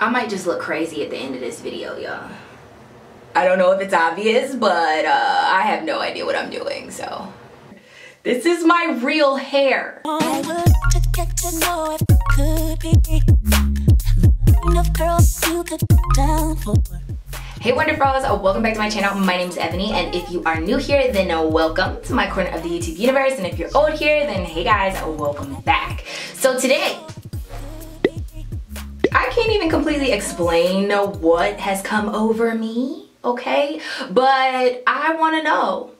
I might just look crazy at the end of this video, y'all. I don't know if it's obvious, but I have no idea what I'm doing, so. This is my real hair. I would get to know if it could be the kind of girl you could put down for. Hey Wonderfulls, welcome back to my channel. My name is Ebony, and if you are new here, then welcome to my corner of the YouTube universe, and if you're old here, then hey guys, welcome back. So today, I can't even completely explain what has come over me, okay? But I wanna know.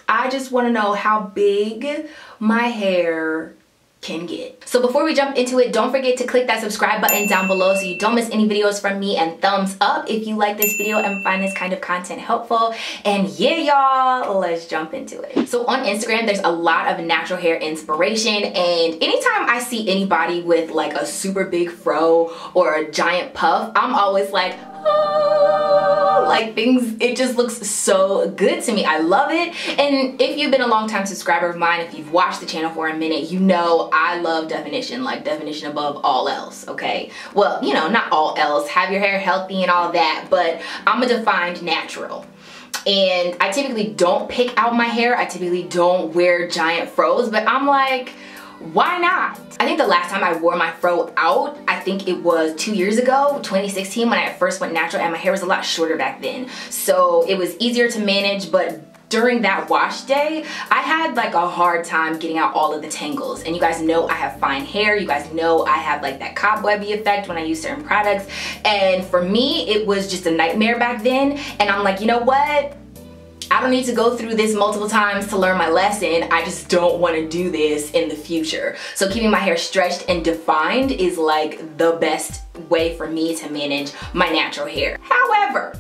I just wanna know how big my hair can get. So before we jump into it, don't forget to click that subscribe button down below so you don't miss any videos from me, and thumbs up if you like this video and find this kind of content helpful. And yeah, y'all, let's jump into it. So on Instagram, there's a lot of natural hair inspiration, and anytime I see anybody with like a super big fro or a giant puff, I'm always like, oh, like things, it just looks so good to me. I love it. And if you've been a long time subscriber of mine, if you've watched the channel for a minute, you know I love definition, like definition above all else, okay? Well, you know, not all else, have your hair healthy and all that, but I'm a defined natural. And I typically don't pick out my hair, I typically don't wear giant fros, but I'm like, why not? I think the last time I wore my fro out, I think it was 2 years ago, 2016, when I first went natural, and my hair was a lot shorter back then. So it was easier to manage, but during that wash day, I had like a hard time getting out all of the tangles. And you guys know I have fine hair. You guys know I have like that cobwebby effect when I use certain products. And for me, it was just a nightmare back then. And I'm like, you know what? I don't need to go through this multiple times to learn my lesson. I just don't want to do this in the future. So keeping my hair stretched and defined is like the best way for me to manage my natural hair. However,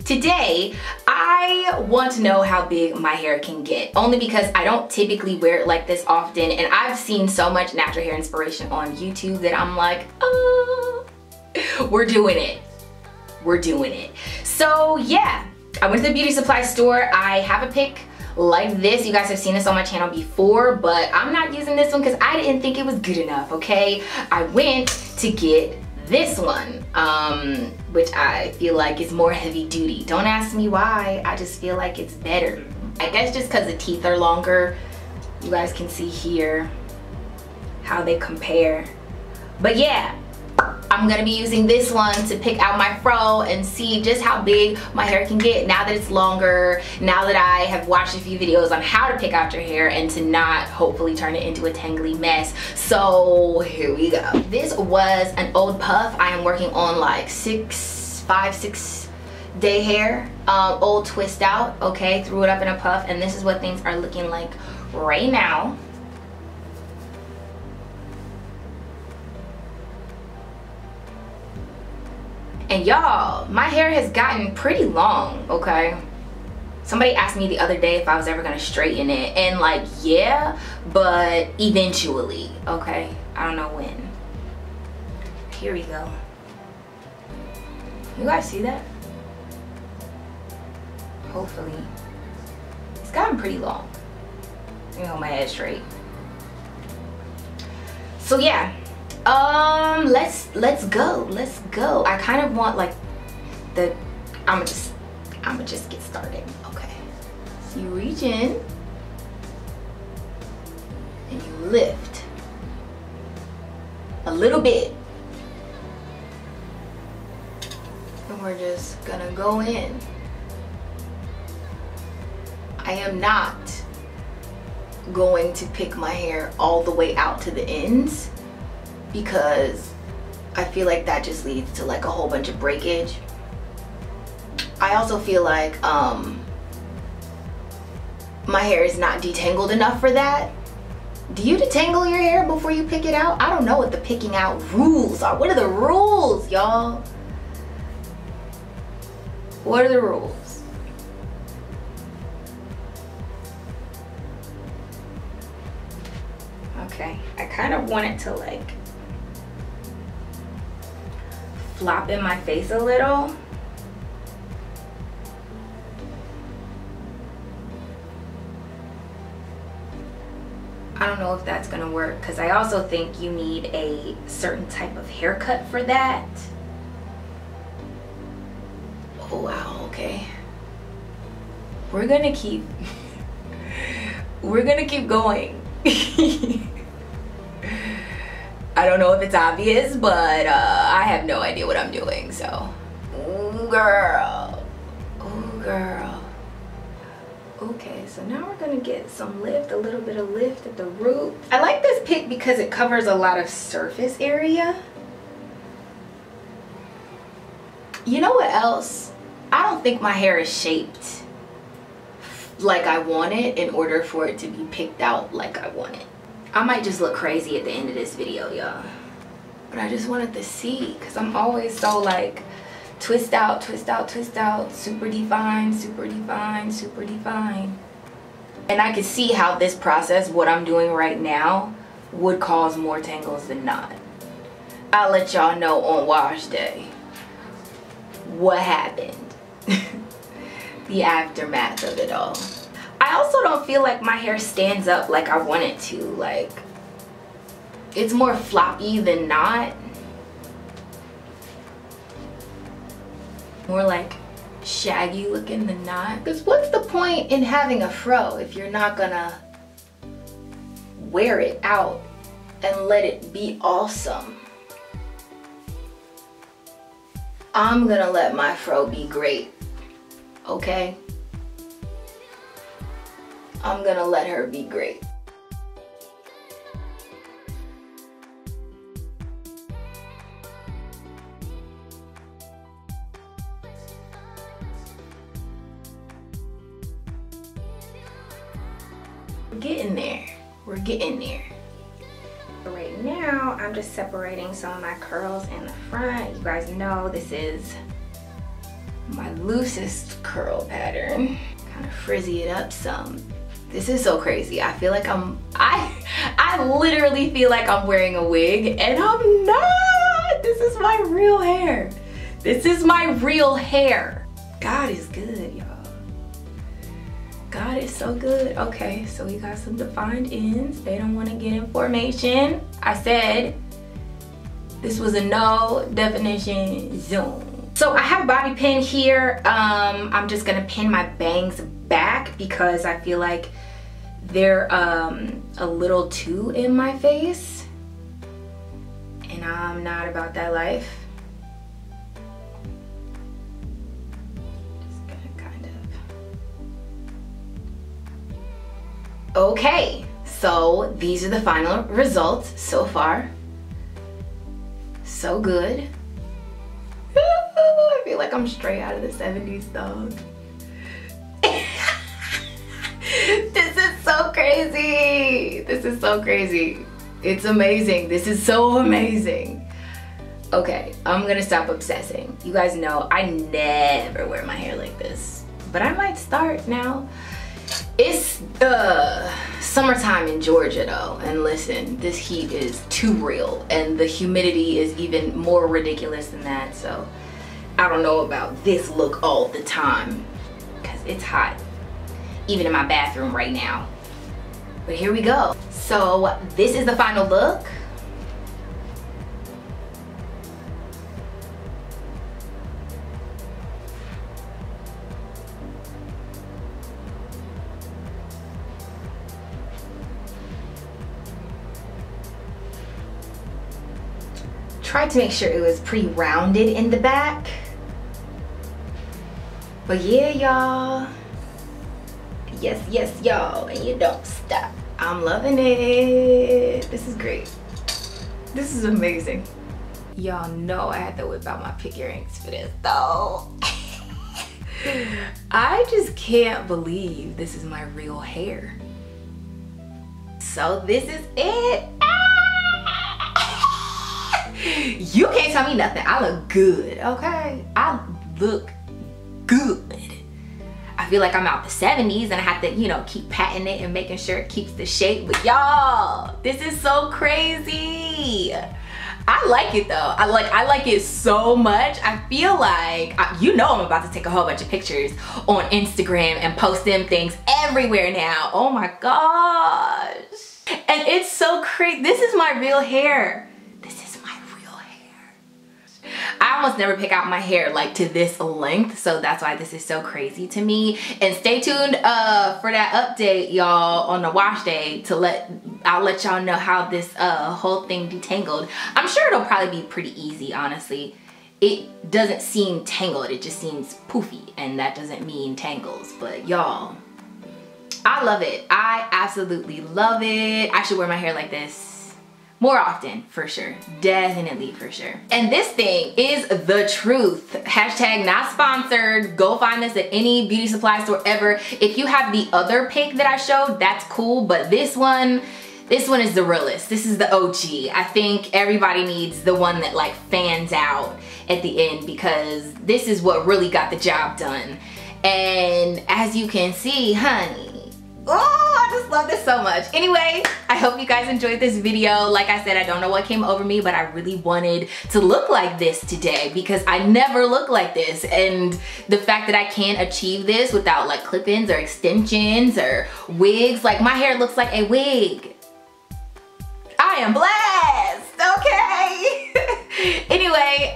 today, I want to know how big my hair can get, only because I don't typically wear it like this often, and I've seen so much natural hair inspiration on YouTube that I'm like, oh, we're doing it. We're doing it. So yeah, I went to the beauty supply store. I have a pick like this. You guys have seen this on my channel before, but I'm not using this one because I didn't think it was good enough, okay? I went to get this one, which I feel like is more heavy duty. Don't ask me why, I just feel like it's better. I guess just because the teeth are longer. You guys can see here how they compare. But yeah, I'm gonna be using this one to pick out my fro and see just how big my hair can get now that it's longer, now that I have watched a few videos on how to pick out your hair and to not hopefully turn it into a tangly mess. So here we go. This was an old puff. I am working on like 5-6 day hair, old twist out, okay, threw it up in a puff, and this is what things are looking like right now. And y'all, my hair has gotten pretty long, okay? Somebody asked me the other day if I was ever gonna straighten it, and like, yeah, but eventually, okay? I don't know when. Here we go. You guys see that? Hopefully. It's gotten pretty long. Let me hold my head straight. So yeah. Let's go. I kind of want like I'ma just get started, okay? So you reach in and you lift a little bit, and we're just gonna go in. I am not going to pick my hair all the way out to the ends, because I feel like that just leads to like a whole bunch of breakage. I also feel like my hair is not detangled enough for that. Do you detangle your hair before you pick it out? I don't know what the picking out rules are. What are the rules, y'all? What are the rules? Okay, I kind of want it to like flop in my face a little. I don't know if that's gonna work, because I also think you need a certain type of haircut for that. Oh wow, okay. We're gonna keep going. I don't know if it's obvious, but I have no idea what I'm doing, so. Ooh, girl. Ooh, girl. Okay, so now we're gonna get some lift, a little bit of lift at the root. I like this pick because it covers a lot of surface area. You know what else? I don't think my hair is shaped like I want it in order for it to be picked out like I want it. I might just look crazy at the end of this video, y'all. But I just wanted to see, because I'm always so like, twist out, twist out, twist out, super define, super define, super define. And I could see how this process, what I'm doing right now, would cause more tangles than not. I'll let y'all know on wash day what happened. The aftermath of it all. I also don't feel like my hair stands up like I want it to. Like, it's more floppy than not. More like shaggy looking than not. Because what's the point in having a fro if you're not gonna wear it out and let it be awesome? I'm gonna let my fro be great, okay? I'm gonna let her be great. We're getting there. We're getting there. Right now, I'm just separating some of my curls in the front. You guys know this is my loosest curl pattern. Kind of frizzy it up some. This is so crazy. I feel like I literally feel like I'm wearing a wig, and I'm not. This is my real hair. This is my real hair. God is good, y'all. God is so good. Okay, so we got some defined ends. They don't want to get in formation. I said this was a no definition zone. So I have a bobby pin here. I'm just gonna pin my bangs back because I feel like they're a little too in my face, and I'm not about that life. Just gonna kind of. Okay, so these are the final results so far. So good. I feel like I'm straight out of the 70s, dog. This is so crazy. This is so crazy. It's amazing. This is so amazing. Okay, I'm gonna stop obsessing. You guys know I never wear my hair like this, but I might start now. It's summertime in Georgia though, and listen, this heat is too real, and the humidity is even more ridiculous than that, so I don't know about this look all the time because it's hot, even in my bathroom right now. But here we go. So this is the final look. Tried to make sure it was pretty rounded in the back. But yeah, y'all. Yes, yes, y'all. And you don't stop. I'm loving it. This is great. This is amazing. Y'all know I had to whip out my pick earrings for this though. I just can't believe this is my real hair. So this is it. You can't tell me nothing. I look good, okay? I look good. I feel like I'm out the 70s and I have to, you know, keep patting it and making sure it keeps the shape. But y'all, this is so crazy. I like it though. I like it so much. I feel like, you know, I'm about to take a whole bunch of pictures on Instagram and post them things everywhere now. Oh my gosh. And it's so crazy. This is my real hair. I almost never pick out my hair like to this length, so that's why this is so crazy to me. And stay tuned for that update, y'all, on the wash day I'll let y'all know how this whole thing detangled. I'm sure it'll probably be pretty easy, honestly. It doesn't seem tangled, it just seems poofy, and that doesn't mean tangles. But y'all, I love it. I absolutely love it. I should wear my hair like this more often, for sure. Definitely, for sure. And this thing is the truth. Hashtag not sponsored. Go find this at any beauty supply store ever. If you have the other pic that I showed, that's cool, but this one is the realest. This is the OG. I think everybody needs the one that like fans out at the end, because this is what really got the job done. And as you can see, honey, oh, I just love this so much. Anyway, I hope you guys enjoyed this video. Like I said, I don't know what came over me, but I really wanted to look like this today because I never look like this. And the fact that I can achieve this without like clip-ins or extensions or wigs, like my hair looks like a wig. I am blessed, okay? Anyway,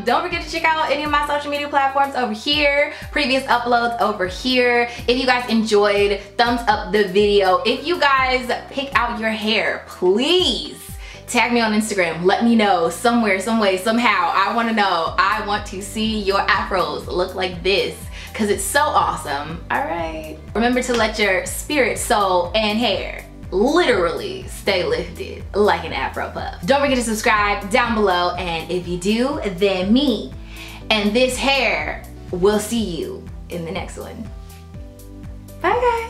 don't forget to check out any of my social media platforms over here, previous uploads over here. If you guys enjoyed, thumbs up the video. If you guys pick out your hair, please tag me on Instagram. Let me know somewhere, some way, somehow. I want to know. I want to see your afros look like this because it's so awesome. All right. Remember to let your spirit, soul, and hair literally stay lifted like an afro puff. Don't forget to subscribe down below, and if you do, then me and this hair will see you in the next one. Bye guys.